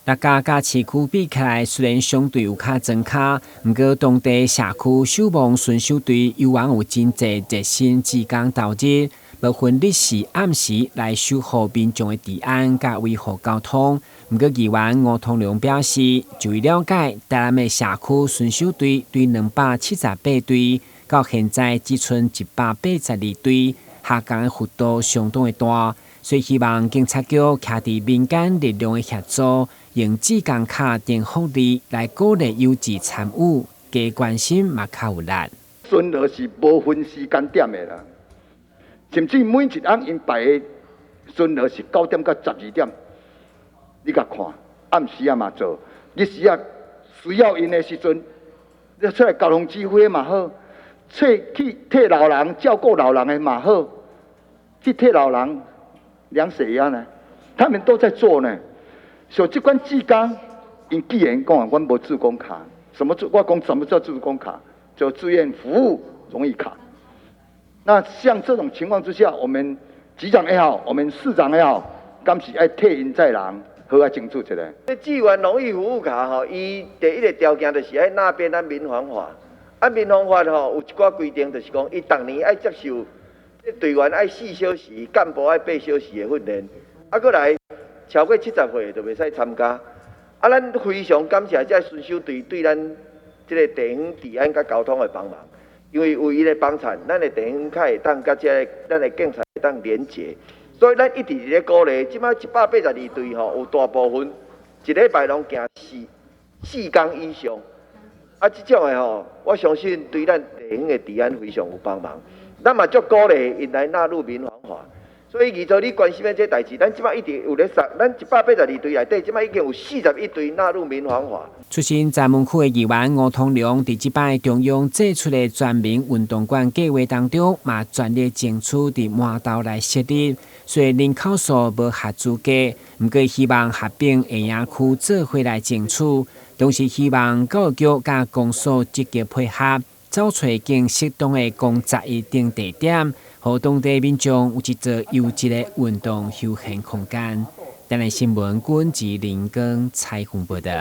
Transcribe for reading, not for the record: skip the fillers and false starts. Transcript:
大家甲市区比起来，虽然相对有较增加，不过当地社区守望巡守队依然有真侪热心志工投入，无分日时暗时来守护民众的治安，甲维护交通。不过，议员吴通良表示，就伊了解，台南的社区巡守队对278队，到现在只剩182队，下降的幅度相当的大。所以希望警察局徛伫民间力量的协助，用志工卡电福利来鼓励有志参与，加关心嘛较有力。巡逻是无分时间点的啦，甚至每一暗因排的巡逻是9点到12点，你甲看，暗时啊嘛做，日时啊需要因的时阵，你出来交通指挥嘛好，去替老人照顾老人的嘛好，去替老人量血压呢，他们都在做呢。所以这款志工，因既然讲我无志工卡，我讲什么叫志工卡？就志愿服务荣誉卡。那像这种情况之下，我们局长也好，我们市长也好，敢是爱替因在人好啊争取一下。这志愿荣誉服务卡吼，伊第一个条件就是爱那边咱民防法。民防法吼有一寡规定，就是讲伊逐年爱接受。队员爱4小时，干部爱8小时的训练，过来超过70岁就袂使参加。咱非常感谢这巡守队对咱这个地方治安甲交通的帮忙，因为有伊的帮衬，咱的地方较会当甲咱的警察会当连结，所以咱一直伫咧鼓励。即摆182队吼，有大部分一礼拜拢行4天以上。这种的吼，我相信对咱地方的治安非常有帮忙。咱嘛足鼓励因来纳入民防法，所以依照你关心的这代志，咱即摆一直有咧咱182队内底，即摆已经有41队纳入民防法。出身闸门区的议员吴通良，伫即摆中央制出的全民运动馆计划当中，嘛全力争取伫满岛来设立。虽然人口数无合资格，不过希望合并下营区做伙来争取，同时希望教育局甲公所积极配合。找找更适当的公杂一定地点，让当地民众有一座优质的运动休闲空间。台南新闻管制林根采访报道。